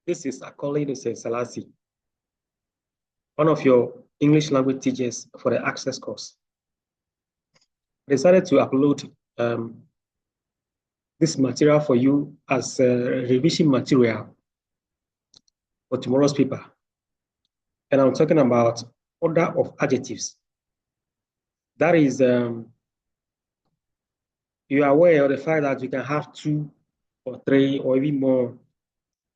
This is Akoli Selassie, one of your English language teachers for the Access course. I decided to upload this material for you as a revision material for tomorrow's paper. And I'm talking about order of adjectives. That is, you are aware of the fact that you can have 2 or 3 or even more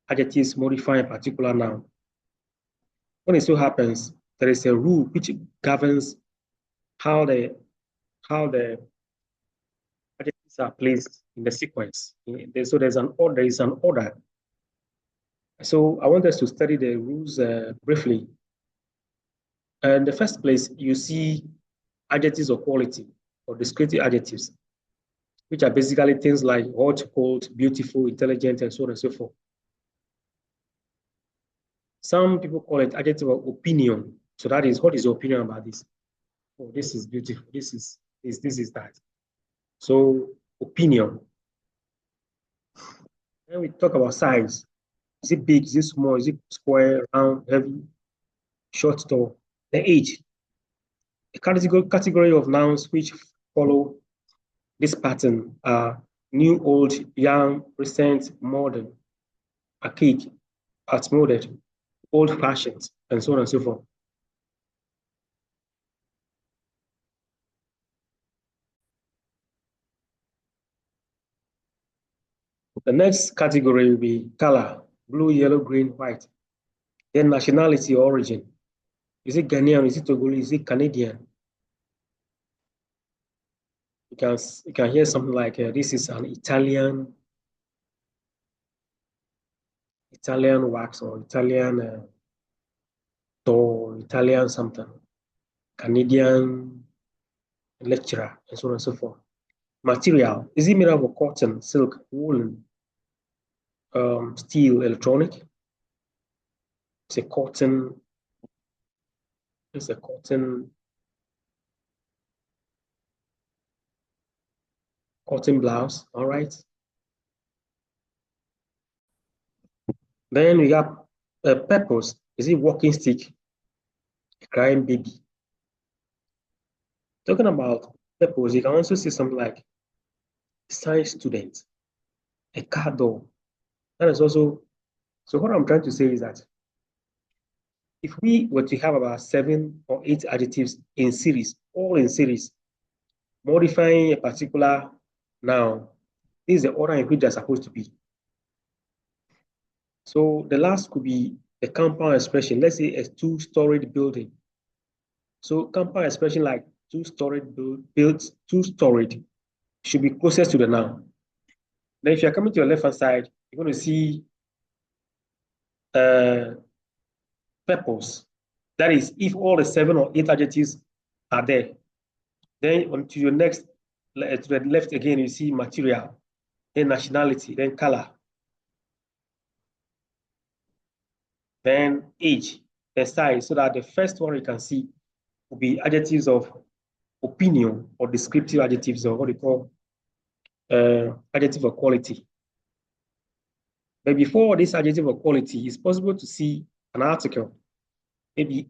adjectives modifying a particular noun. When it so happens, there is a rule which governs how the adjectives are placed in the sequence. So there's an order. So I want us to study the rules briefly. In the first place, you see adjectives of quality or descriptive adjectives, which are basically things like hot, cold, beautiful, intelligent, and so on and so forth. Some people call it adjective of opinion. So that is, what is your opinion about this? Oh, this is beautiful. This is that. So opinion. Then we talk about size. Is it big? Is it small? Is it square, round, heavy, short, tall? The age. A category of nouns which follow this pattern are new, old, young, recent, modern, archaic, outmoded, old-fashioned, and so on and so forth. The next category will be color, blue, yellow, green, white. Then nationality or origin. Is it Ghanaian? Is it Togolese? Is it Canadian? You can hear something like this is an Italian wax or Italian door, Italian something, Canadian lecturer, and so on and so forth. Material, is it made up of cotton, silk, woolen, steel, electronic? It's a cotton blouse, all right? Then we have purpose. Is it walking stick, a crying baby? Talking about purpose, you can also see something like science student, a car door. That is also, so what I'm trying to say is that if we were to have about 7 or 8 adjectives in series, all in series, modifying a particular noun, this is the order in which they're supposed to be. So the last could be a compound expression. Let's say a 2-storied building. So compound expression like 2-storied built, 2-storied should be closest to the noun. Then if you're coming to your left-hand side, you're going to see purpose. That is, if all the 7 or 8 adjectives are there. Then on to your next, to the left again, you see material, then nationality, then color, then age, then size, so that the first one you can see will be adjectives of opinion or descriptive adjectives, or what they call adjective of quality. But before this adjective of quality, it's possible to see an article, maybe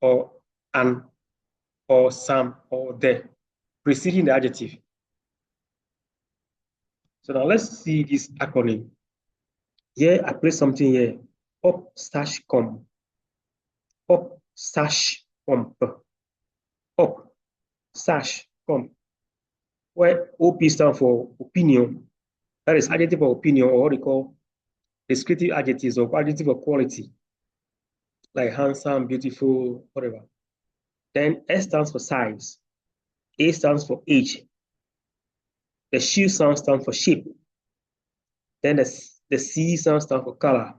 or an, or some, or the, preceding the adjective. So now let's see this acronym. Here I place something here, up/com, up/comp, up/comp, where OP stands for opinion. That is adjective of opinion, or what they call descriptive adjectives or adjective of quality, like handsome, beautiful, whatever. Then S stands for size, A stands for age, the shoe sound stands for shape, then the C sound stands for color,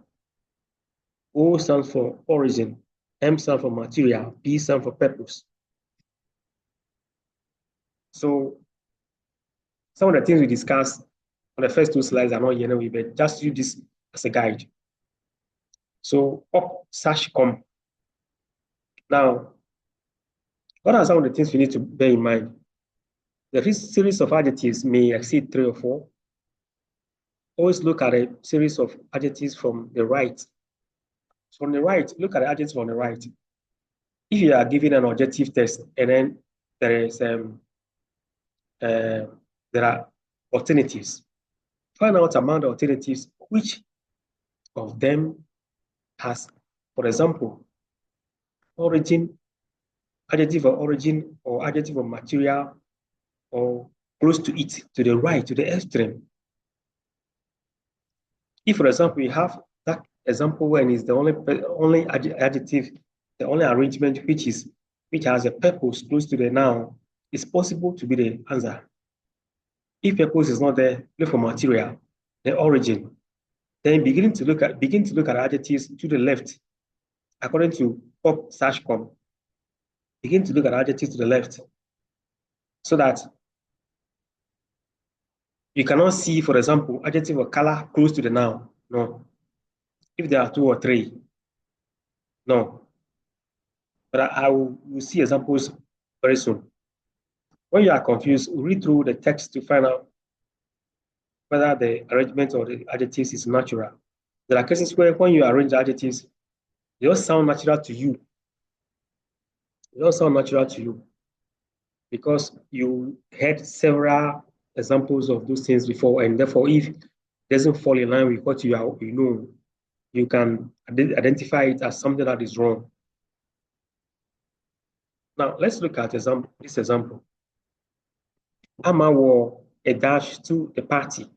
O stands for origin, M stands for material, P stands for purpose. So some of the things we discussed on the first 2 slides are not here anyway, but just use this as a guide. So up/com. Now, what are some of the things we need to bear in mind? The series of adjectives may exceed 3 or 4, always look at a series of adjectives from the right. So on the right, look at the adjectives on the right. If you are given an objective test and then there is uh, there are alternatives, find out among the alternatives which of them has, for example, origin, adjective of origin, or adjective of material, or close to it, to the right, to the extreme. If, for example, you have that example when it's the only adjective, the only arrangement which has a purpose close to the noun, it's possible to be the answer. If purpose is not there, look for material, the origin. Then begin to look at adjectives to the left, according to pop/com. Begin to look at adjectives to the left, so that you cannot see, for example, adjective of color close to the noun. No. If there are two or three, no. But I will see examples very soon. When you are confused, read through the text to find out whether the arrangement of the adjectives is natural. There are cases where when you arrange the adjectives, they don't sound natural to you. They don't sound natural to you because you had several examples of those things before, and therefore, if it doesn't fall in line with what you know, you can identify it as something that is wrong. Now, let's look at this example. Amma wore a dash to the party.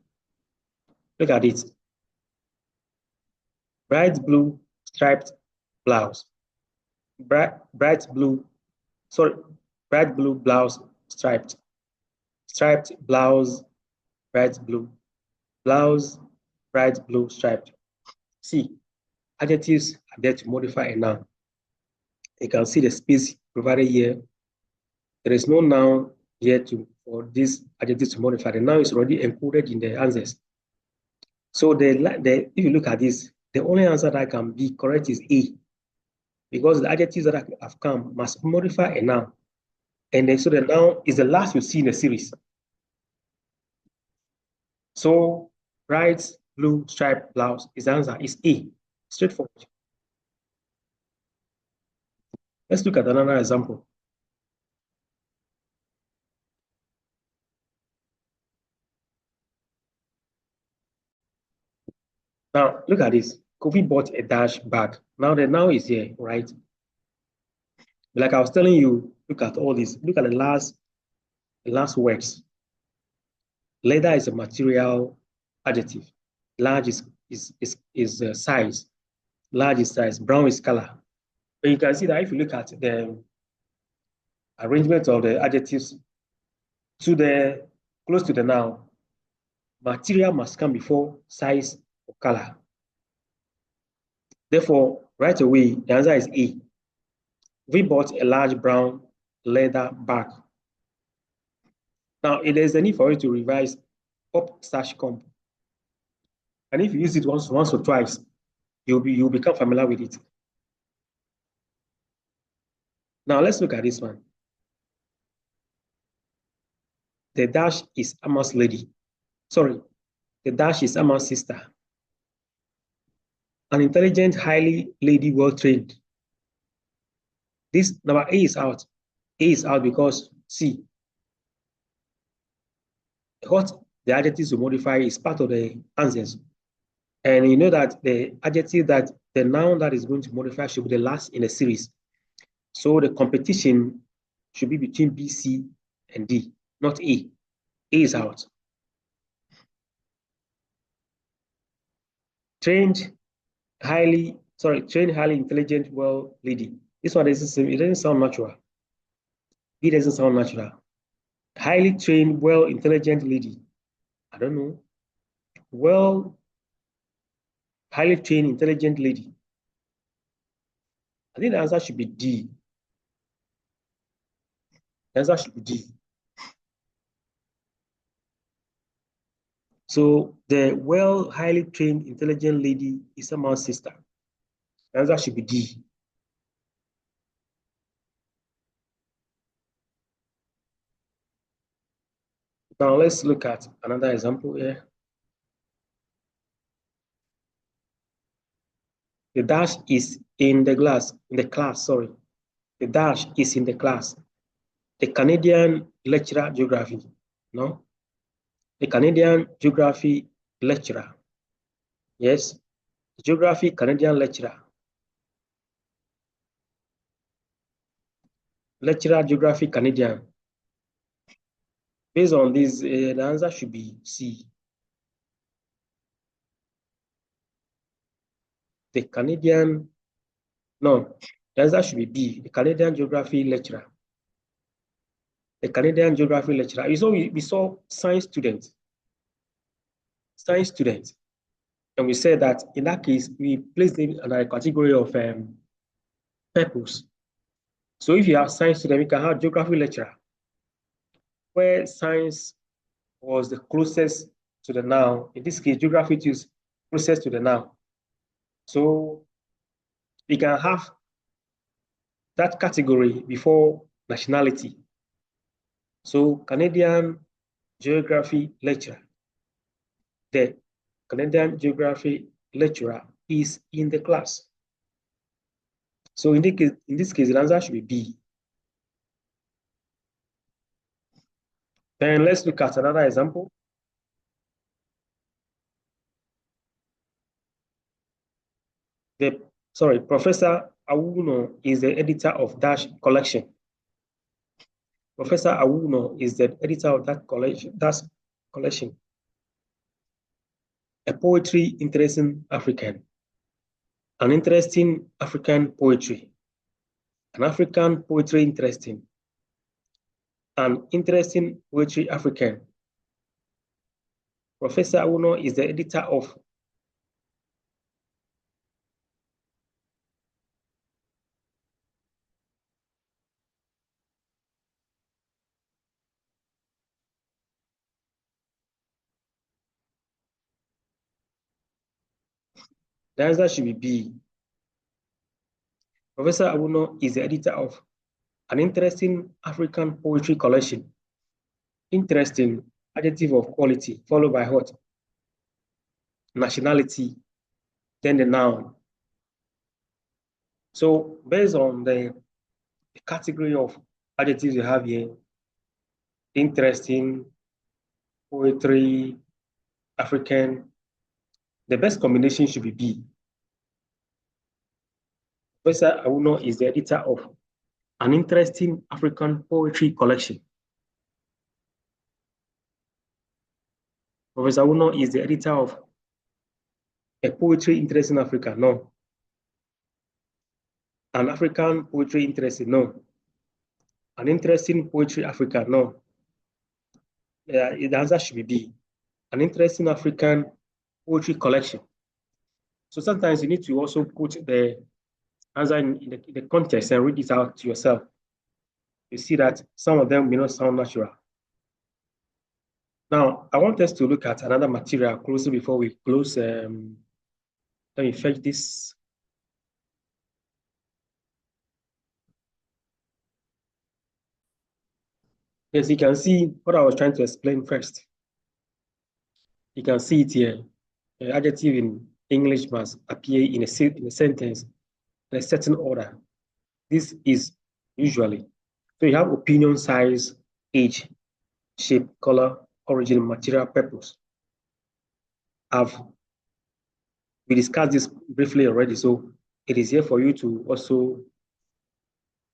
Look at it. Bright blue striped blouse. Bright blue blouse striped. Striped blouse, bright blue. Blouse, bright blue striped. See, adjectives are there to modify a noun. You can see the space provided here. There is no noun here for this adjective to modify. The noun is already encoded in the answers. So if you look at this, the only answer that can be correct is A, because the adjectives that have come must modify a noun. And then so the noun is the last you see in the series. So bright blue striped blouse, his answer is A. Straightforward. Let's look at another example. Now, look at this. Kofi bought a dash bag. Now the noun is here, right? Like I was telling you, look at all this. Look at the last words. Leather is a material adjective. Large is size. Large is size. Brown is color. But you can see that if you look at the arrangement of the adjectives close to the noun, material must come before size or color. Therefore, right away, the answer is A. We bought a large brown leather bag. Now, it is a need for you to revise pop/comp. And if you use it once or twice, you'll become familiar with it. Now, let's look at this one. The dash is Emma's lady. Sorry, the dash is Emma's sister. An intelligent, highly lady, well-trained. This number A is out. A is out because see, what the adjectives to modify is part of the answers. And you know that the adjective that the noun that is going to modify should be the last in a series. So the competition should be between B, C, and D, not A. A is out. Trained, highly intelligent, well lady. This one it doesn't sound natural. B doesn't sound natural. Highly trained, well intelligent lady. I don't know. Well, highly trained, intelligent lady. I think the answer should be D. The answer should be D. So the well, highly trained, intelligent lady is someone's sister. The answer should be D. Now let's look at another example here. The dash is in the class, sorry. The dash is in the class. The Canadian lecturer geography, no? The Canadian geography lecturer. Yes, geography Canadian lecturer. Lecturer geography Canadian. Based on this, the answer should be C. The Canadian, no, the answer should be B. The Canadian geography lecturer. The Canadian geography lecturer. We saw science students. Science students. And we said that in that case, we placed it under a category of purpose. So if you have science student, we can have geography lecturer, where science was the closest to the noun. In this case, geography is closest to the noun. So we can have that category before nationality. So Canadian geography lecturer. The Canadian geography lecturer is in the class. So in this case, the answer should be B. Then let's look at another example. Professor Awuno is the editor of Dash collection. Professor Awuno is the editor of that collection. A poetry interesting African. An interesting African poetry. An African poetry interesting. An interesting poetry African. Professor Awuno is the editor of the answer should be B. Professor Awuno is the editor of an interesting African poetry collection. Interesting, adjective of quality, followed by what? Nationality, then the noun. So based on the category of adjectives you have here, interesting, poetry, African, the best combination should be B. Professor Awuno is the editor of an interesting African poetry collection. Professor Awuno is the editor of a poetry interesting Africa. No. An African poetry interesting. No. An interesting poetry Africa. No. The answer should be B. An interesting African poetry collection. So sometimes you need to also put the answer in the context and read it out to yourself. You see that some of them may not sound natural. Now, I want us to look at another material closely before we close. Let me fetch this. Yes, you can see what I was trying to explain first. You can see it here. An adjective in English must appear in a sentence in a certain order. This is usually. So you have opinion, size, age, shape, color, origin, material, purpose. We discussed this briefly already, so it is here for you to also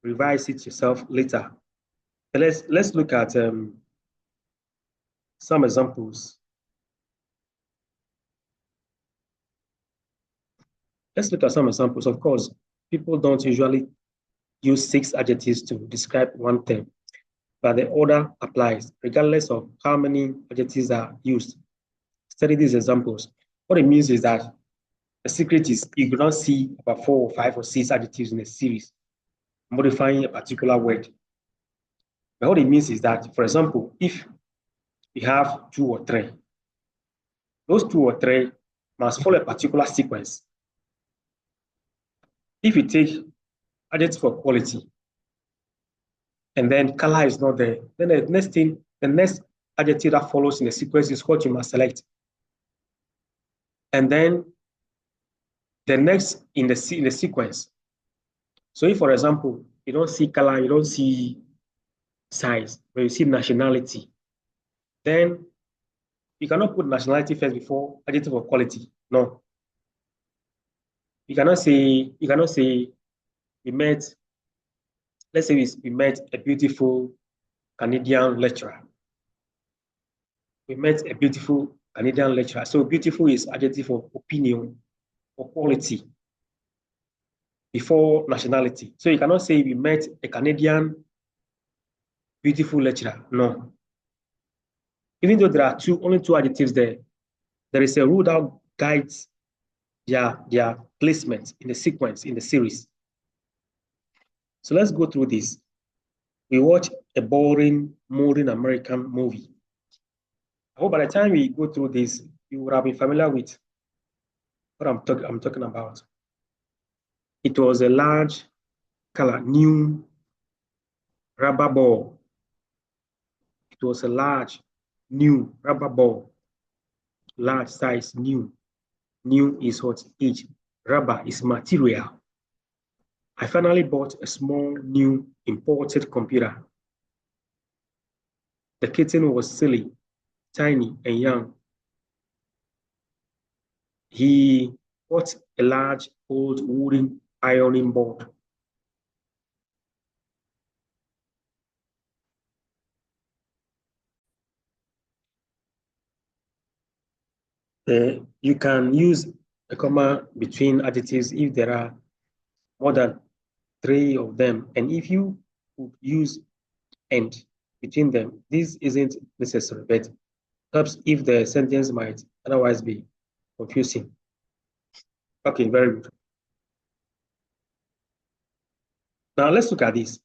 revise it yourself later. Let's look at some examples. Let's look at some examples. Of course, people don't usually use 6 adjectives to describe one term, but the order applies regardless of how many adjectives are used. Study these examples. What it means is that the secret is you do not see about 4 or 5 or 6 adjectives in a series modifying a particular word. But what it means is that, for example, if you have 2 or 3, those 2 or 3 must follow a particular sequence. If you take adjective for quality, and then color is not there, then the next adjective that follows in the sequence is what you must select. And then The next in the sequence. So if, for example, you don't see color, you don't see size, but you see nationality, then you cannot put nationality first before adjective of quality. No. You cannot say we met, let's say we met a beautiful Canadian lecturer. We met a beautiful Canadian lecturer. So beautiful is adjective of opinion or quality before nationality. So you cannot say we met a Canadian beautiful lecturer. No. Even though there are only two adjectives there is a rule that guides their placement in the sequence, in the series. So let's go through this. We watch a boring, modern American movie. I hope by the time we go through this, you would have been familiar with what I'm talking about. It was a large color, new rubber ball. It was a large, new rubber ball. Large size, new. New is what? Age. Rubber is material. I finally bought a small, new, imported computer. The kitten was silly, tiny, and young. He bought a large, old wooden ironing board. You can use a comma between adjectives if there are more than 3 of them. And if you would use and between them, this isn't necessary, but helps if the sentence might otherwise be confusing. Okay, very good. Now let's look at this.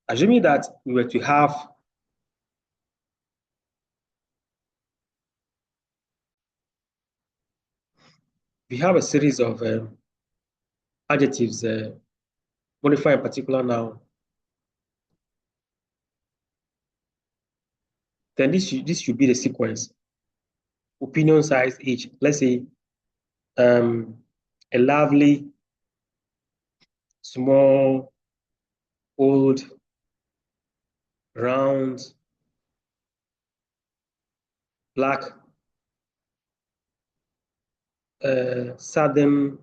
Assuming that we were to have a series of adjectives modify a particular noun, then this should be the sequence. Opinion, size, age. Let's say a lovely, small, old, round, black, sudden,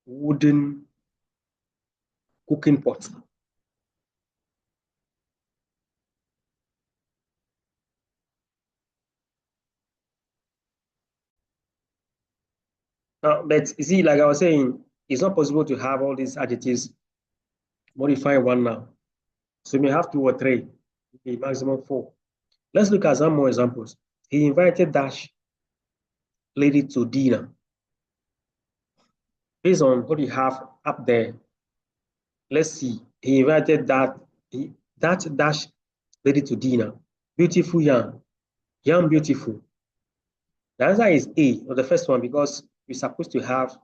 wooden cooking pot. But you see, like I was saying, it's not possible to have all these adjectives modify one now. So you may have 2 or 3, maybe maximum 4. Let's look at some more examples. He invited Dash lady to dinner. Based on what you have up there, let's see. He invited that Dash lady to dinner. Beautiful young, young beautiful. The answer is A, or the first one, because we're supposed to have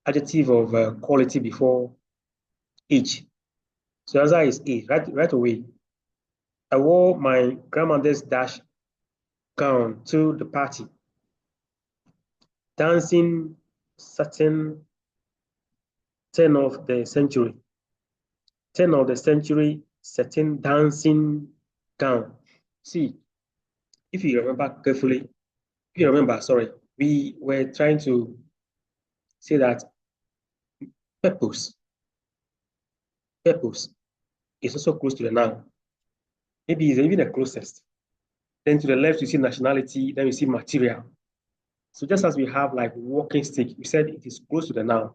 adjective of quality before age. So the answer is A, right away. I wore my grandmother's Dash gown to the party. Dancing certain 10 of the century. 10 of the century certain dancing gown. See, if you remember carefully, we were trying to say that purpose, purpose is also close to the noun. Maybe it's even the closest. Then to the left, you see nationality, then you see material. So just as we have like walking stick, we said it is close to the noun.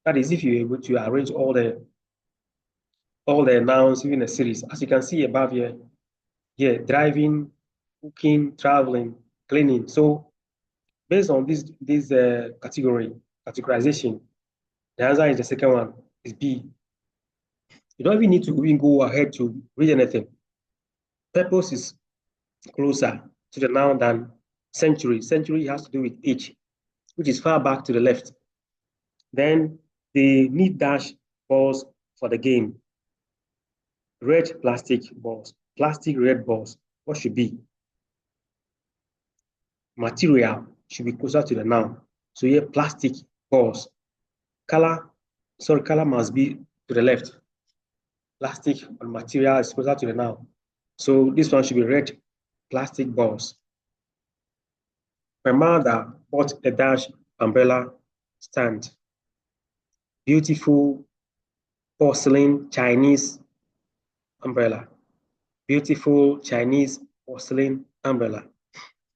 That is if you're able to arrange all the nouns within a series. As you can see above here, driving, cooking, traveling, cleaning. So based on this categorization, the answer is the second one, is B. You don't even need to even go ahead to read anything. Purpose is closer to the noun than century. Century has to do with age, which is far back to the left. Then they need dash balls for the game. Red plastic balls, plastic red balls. What should be? Material. should be closer to the noun. So here, plastic balls. Color must be to the left. Plastic or material is closer to the noun. So this one should be red, plastic balls. My mother bought a dash umbrella stand. Beautiful porcelain Chinese umbrella. Beautiful Chinese porcelain umbrella.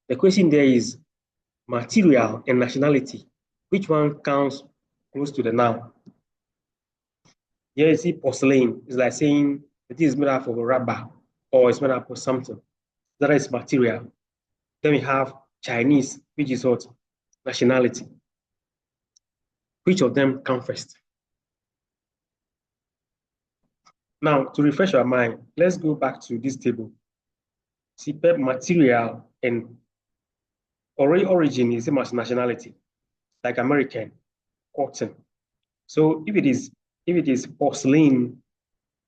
The question there is material and nationality. Which one counts close to the noun? Here you see porcelain. It's like saying it is made up of rubber or it's made up of something. That is material. Then we have Chinese, which is what? Nationality. Which of them come first? Now, to refresh our mind, let's go back to this table. See, material and origin is the same as nationality, like American, cotton. So if it is porcelain,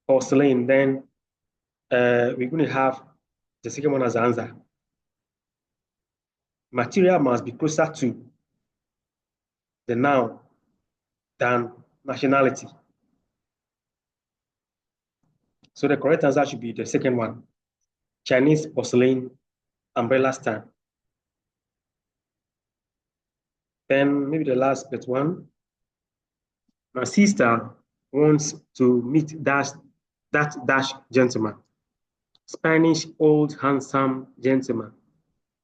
then we're going to have the second one as the answer. Material must be closer to the noun than nationality. So the correct answer should be the second one. Chinese porcelain umbrella stand. Then maybe the last but one. My sister wants to meet that dash gentleman. Spanish old handsome gentleman.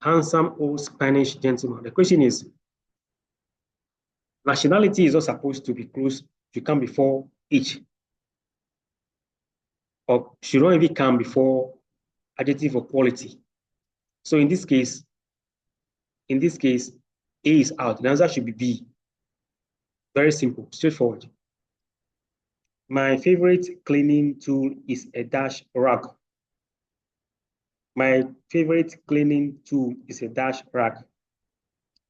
Handsome old Spanish gentleman. The question is, nationality is not supposed to be close to come before each, or should not even come before adjective or quality. So in this case, A is out. The answer should be B. Very simple, straightforward. My favorite cleaning tool is a dash rag. My favorite cleaning tool is a dash rag.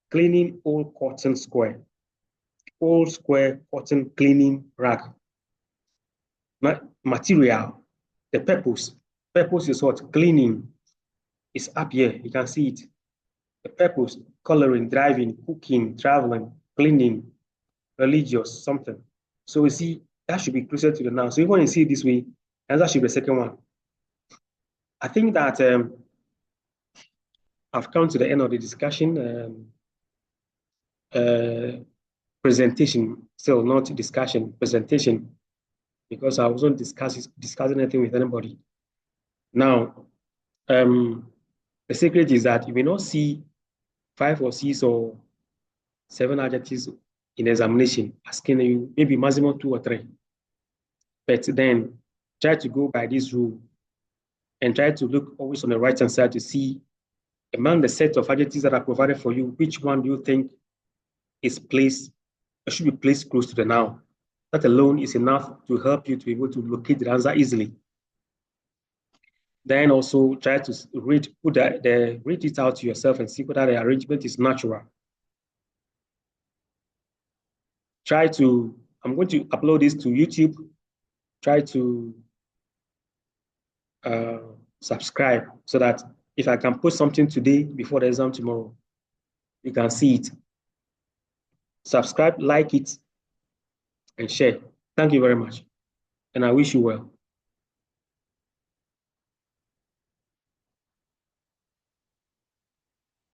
Cleaning old cotton square. Old square cotton cleaning rag. Material, the purpose. Purpose is what? Cleaning. It's up here. You can see it. The purpose, coloring, driving, cooking, traveling, cleaning, religious, something. So we see that should be closer to the noun. So if when you see it this way, that should be the second one. I think that I've come to the end of the discussion. Presentation, still not discussion, presentation, because I wasn't discussing anything with anybody. Now, the secret is that you may not see 5 or 6 or 7 adjectives in examination, asking you maybe maximum 2 or 3. But then try to go by this rule and try to look always on the right-hand side to see among the set of adjectives that are provided for you, which one do you think is placed, or should be placed close to the noun? That alone is enough to help you to be able to locate the answer easily. Then also try to read it out to yourself and see whether the arrangement is natural. I'm going to upload this to YouTube. Try to subscribe so that if I can post something today before the exam tomorrow, you can see it. Subscribe, like it, and share. Thank you very much. And I wish you well.